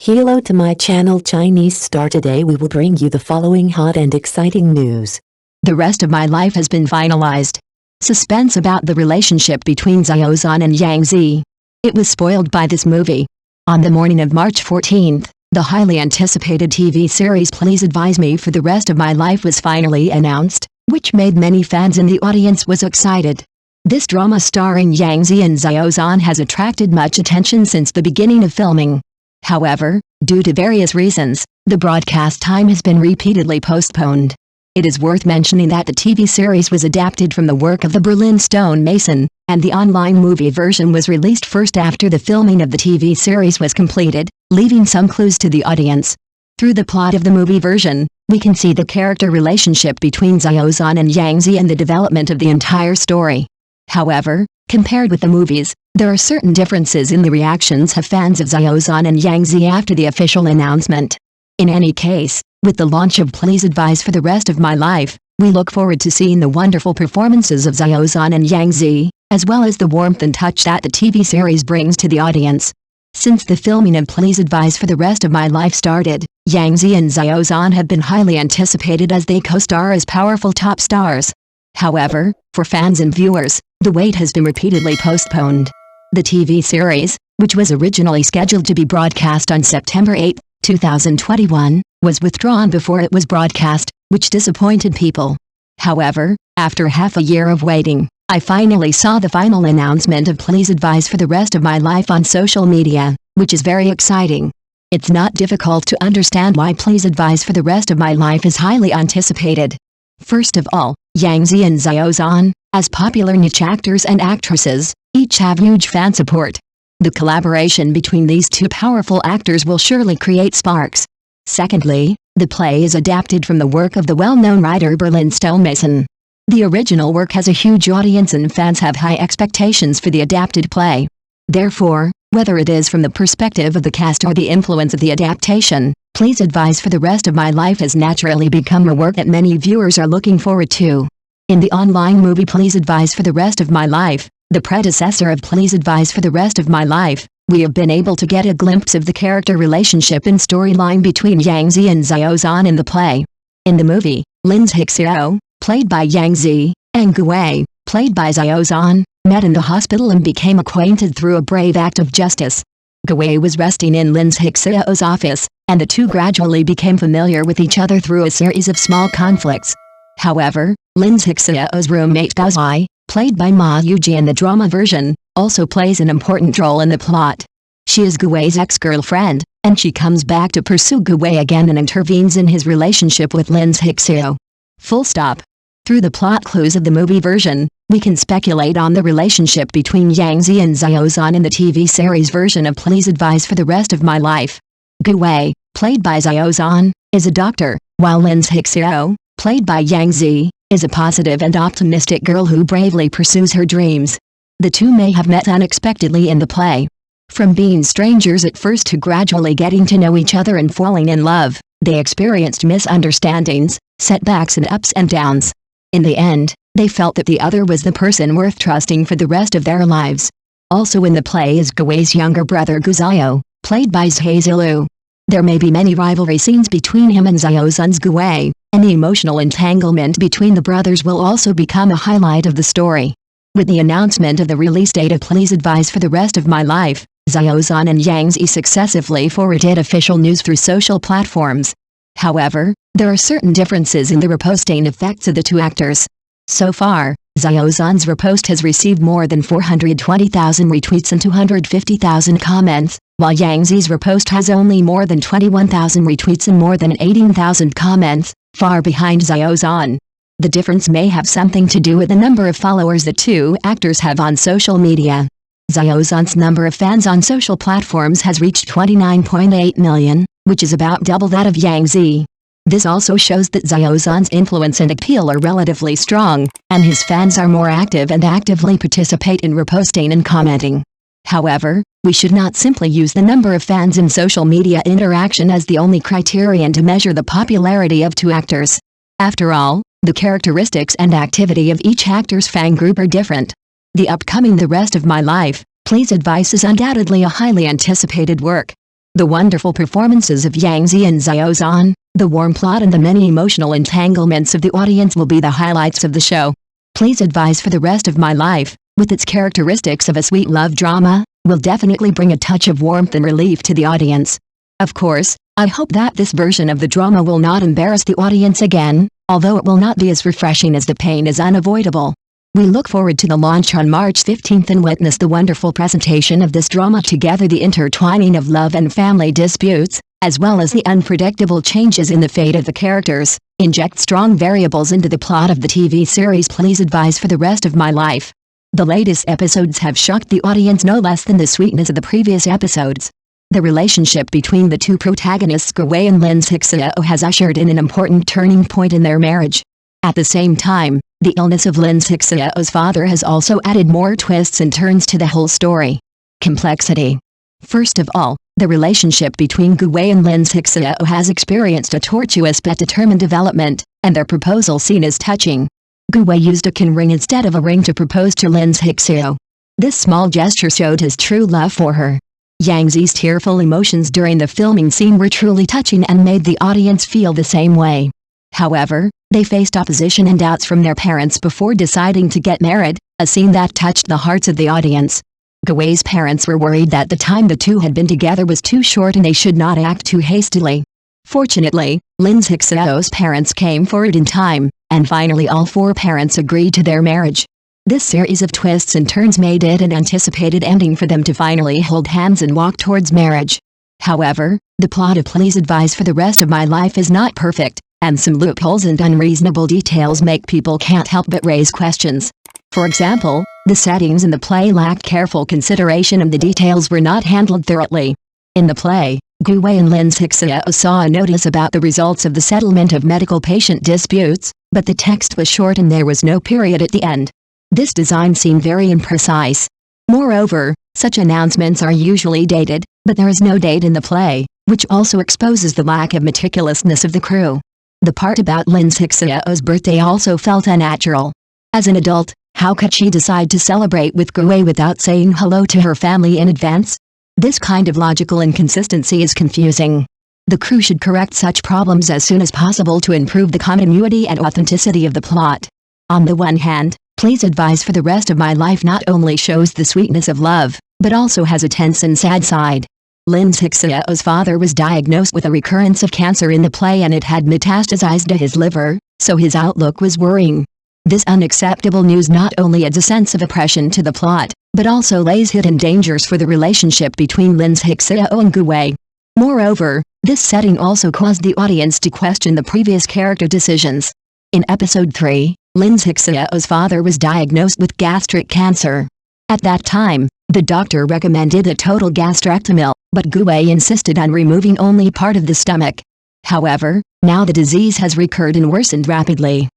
Hello to my channel Chinese Star. Today we will bring you the following hot and exciting news. The rest of my life has been finalized. Suspense about the relationship between Zhan and Yang Zi. It was spoiled by this movie. On the morning of March 14th, the highly anticipated TV series Please Advise Me for the Rest of My Life was finally announced, which made many fans in the audience was excited. This drama starring Yang Zi and Zhan has attracted much attention since the beginning of filming. However, due to various reasons, the broadcast time has been repeatedly postponed. It is worth mentioning that the TV series was adapted from the work of the Berlin Stonemason, and the online movie version was released first after the filming of the TV series was completed, leaving some clues to the audience. Through the plot of the movie version, we can see the character relationship between Zhan and Yang Zi and the development of the entire story. However, compared with the movies, there are certain differences in the reactions of fans of Zhan and Yang Zi after the official announcement. In any case, with the launch of Please Advise for the Rest of My Life, we look forward to seeing the wonderful performances of Zhan and Yang Zi, as well as the warmth and touch that the TV series brings to the audience. Since the filming of Please Advise for the Rest of My Life started, Yang Zi and Zhan have been highly anticipated as they co-star as powerful top stars. However, for fans and viewers, the wait has been repeatedly postponed. The TV series, which was originally scheduled to be broadcast on September 8, 2021, was withdrawn before it was broadcast, which disappointed people. However, after half a year of waiting, I finally saw the final announcement of Please Advise for the Rest of My Life on social media, which is very exciting. It's not difficult to understand why Please Advise for the Rest of My Life is highly anticipated. First of all, Yang Zi and Zhan, as popular niche actors and actresses, each have huge fan support. The collaboration between these two powerful actors will surely create sparks. Secondly, the play is adapted from the work of the well-known writer Berlin Stonemason. The original work has a huge audience and fans have high expectations for the adapted play. Therefore, whether it is from the perspective of the cast or the influence of the adaptation, Please Advise for the Rest of My Life has naturally become a work that many viewers are looking forward to. In the online movie Please Advise for the Rest of My Life, the predecessor of Please Advise for the Rest of My Life, we have been able to get a glimpse of the character relationship and storyline between Yang Zi and Zhan in the play. In the movie, Xiao, played by Yang Zi, and Gui, played by Zhan, met in the hospital and became acquainted through a brave act of justice. Gui was resting in Xiao's office, and the two gradually became familiar with each other through a series of small conflicts. However, Xiao's roommate Gui, played by Ma Yuji in the drama version, also plays an important role in the plot. She is Gui's ex-girlfriend, and she comes back to pursue Gui again and intervenes in his relationship with Xiao. Full stop. Through the plot clues of the movie version, we can speculate on the relationship between Yang Zi and Zhan in the TV series version of Please Advise for the Rest of My Life. Gui, played by Zhan, is a doctor, while Xiao, played by Yang Zi, is a positive and optimistic girl who bravely pursues her dreams. The two may have met unexpectedly in the play. From being strangers at first to gradually getting to know each other and falling in love, they experienced misunderstandings, setbacks and ups and downs. In the end, they felt that the other was the person worth trusting for the rest of their lives. Also in the play is Gui's younger brother Xiao, played by Zhan. There may be many rivalry scenes between him and Zhan's Gui, and the emotional entanglement between the brothers will also become a highlight of the story. With the announcement of the release date of Please Advise for the Rest of My Life, Zhan and Yang Zi successively forwarded official news through social platforms. However, there are certain differences in the reposting effects of the two actors. So far, Zhan's repost has received more than 420,000 retweets and 250,000 comments, while Yang Zi's repost has only more than 21,000 retweets and more than 18,000 comments, far behind Zhan. The difference may have something to do with the number of followers the two actors have on social media. Zhan's number of fans on social platforms has reached 29.8 million, which is about double that of Yang Zi. This also shows that Zhan's influence and appeal are relatively strong, and his fans are more active and actively participate in reposting and commenting. However, we should not simply use the number of fans in social media interaction as the only criterion to measure the popularity of two actors. After all, the characteristics and activity of each actor's fan group are different. The upcoming The Rest of My Life, Please Advise is undoubtedly a highly anticipated work. The wonderful performances of Yang Zi and Xiao Zhan, the warm plot and the many emotional entanglements of the audience will be the highlights of the show. Please advise for the rest of my life, with its characteristics of a sweet love drama, will definitely bring a touch of warmth and relief to the audience. Of course, I hope that this version of the drama will not embarrass the audience again, although it will not be as refreshing as the pain is unavoidable. We look forward to the launch on March 15th and witness the wonderful presentation of this drama together, the intertwining of love and family disputes, as well as the unpredictable changes in the fate of the characters, inject strong variables into the plot of the TV series. Please advise for the rest of my life. The latest episodes have shocked the audience no less than the sweetness of the previous episodes. The relationship between the two protagonists Guwei and Lin Xiao has ushered in an important turning point in their marriage. At the same time, the illness of Lin Xiao's father has also added more twists and turns to the whole story. Complexity. First of all, the relationship between Guwei and Lin Xiao has experienced a tortuous but determined development, and their proposal scene is touching. Guwei used a can ring instead of a ring to propose to Lin Xiao. This small gesture showed his true love for her. Yang Zi's tearful emotions during the filming scene were truly touching and made the audience feel the same way. However, they faced opposition and doubts from their parents before deciding to get married, a scene that touched the hearts of the audience. Guwei's parents were worried that the time the two had been together was too short and they should not act too hastily. Fortunately, Lin Xiao's parents came forward in time, and finally all four parents agreed to their marriage. This series of twists and turns made it an anticipated ending for them to finally hold hands and walk towards marriage. However, the plot of Please Advise for the Rest of My Life is not perfect, and some loopholes and unreasonable details make people can't help but raise questions. For example, the settings in the play lacked careful consideration and the details were not handled thoroughly. In the play, Guwei and Lin Xiao saw a notice about the results of the settlement of medical patient disputes, but the text was short and there was no period at the end. This design seemed very imprecise. Moreover, such announcements are usually dated, but there is no date in the play, which also exposes the lack of meticulousness of the crew. The part about Lin Xiao's birthday also felt unnatural. As an adult, how could she decide to celebrate with Guwei without saying hello to her family in advance? This kind of logical inconsistency is confusing. The crew should correct such problems as soon as possible to improve the continuity and authenticity of the plot. On the one hand, Please Advise for the Rest of My Life not only shows the sweetness of love, but also has a tense and sad side. Lin Xiao's father was diagnosed with a recurrence of cancer in the play and it had metastasized to his liver, so his outlook was worrying. This unacceptable news not only adds a sense of oppression to the plot, but also lays hidden dangers for the relationship between Lin Xiao and Guwei. Moreover, this setting also caused the audience to question the previous character decisions. In episode 3, Lin Xiao's father was diagnosed with gastric cancer. At that time, the doctor recommended a total gastrectomy, but Guwei insisted on removing only part of the stomach. However, now the disease has recurred and worsened rapidly.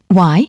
Why?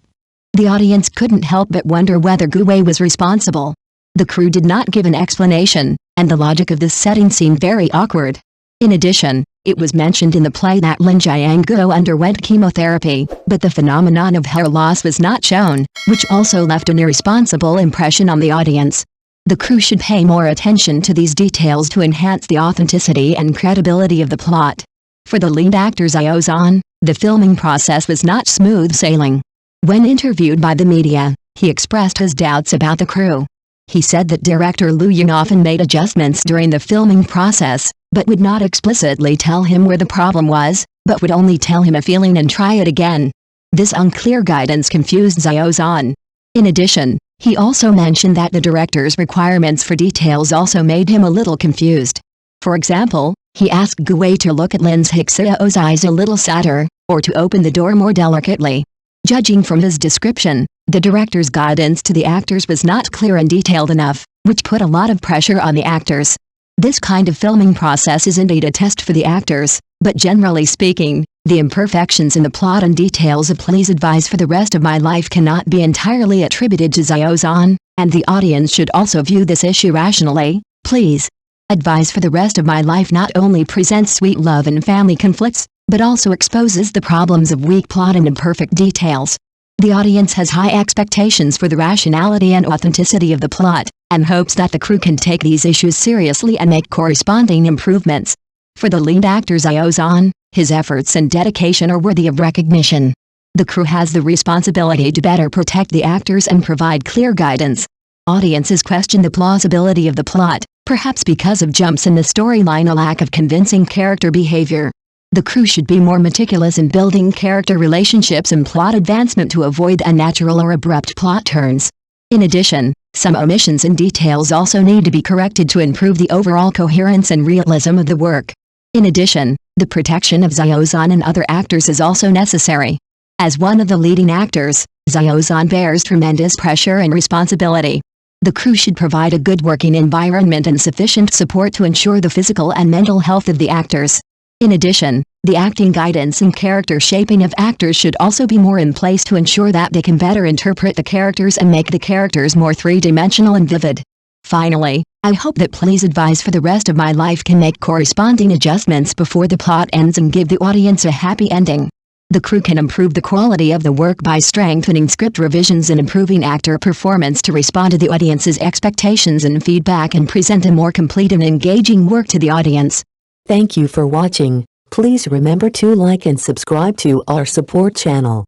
The audience couldn't help but wonder whether Guwei was responsible. The crew did not give an explanation, and the logic of this setting seemed very awkward. In addition, it was mentioned in the play that Lin Jiangguo underwent chemotherapy, but the phenomenon of hair loss was not shown, which also left an irresponsible impression on the audience. The crew should pay more attention to these details to enhance the authenticity and credibility of the plot. For the lead actor Xiao Zhan, the filming process was not smooth sailing. When interviewed by the media, he expressed his doubts about the crew. He said that director Liu Ying often made adjustments during the filming process, but would not explicitly tell him where the problem was, but would only tell him a feeling and try it again. This unclear guidance confused Xiao Zhan. In addition, he also mentioned that the director's requirements for details also made him a little confused. For example, he asked Guwei to look at Lin Xiao's eyes a little sadder, or to open the door more delicately. Judging from his description, the director's guidance to the actors was not clear and detailed enough, which put a lot of pressure on the actors. This kind of filming process is indeed a test for the actors, but generally speaking, the imperfections in the plot and details of Please Advise for the Rest of My Life cannot be entirely attributed to Xiao Zhan, and the audience should also view this issue rationally. Please Advise for the Rest of My Life not only presents sweet love and family conflicts, but also exposes the problems of weak plot and imperfect details. The audience has high expectations for the rationality and authenticity of the plot, and hopes that the crew can take these issues seriously and make corresponding improvements. For the lead actor Zhan, his efforts and dedication are worthy of recognition. The crew has the responsibility to better protect the actors and provide clear guidance. Audiences question the plausibility of the plot, perhaps because of jumps in the storyline or lack of convincing character behavior. The crew should be more meticulous in building character relationships and plot advancement to avoid unnatural or abrupt plot turns. In addition, some omissions and details also need to be corrected to improve the overall coherence and realism of the work. In addition, the protection of Zhan and other actors is also necessary. As one of the leading actors, Zhan bears tremendous pressure and responsibility. The crew should provide a good working environment and sufficient support to ensure the physical and mental health of the actors. In addition, the acting guidance and character shaping of actors should also be more in place to ensure that they can better interpret the characters and make the characters more three-dimensional and vivid. Finally, I hope that Please Advise for the Rest of My Life can make corresponding adjustments before the plot ends and give the audience a happy ending. The crew can improve the quality of the work by strengthening script revisions and improving actor performance to respond to the audience's expectations and feedback and present a more complete and engaging work to the audience. Thank you for watching. Please remember to like and subscribe to our support channel.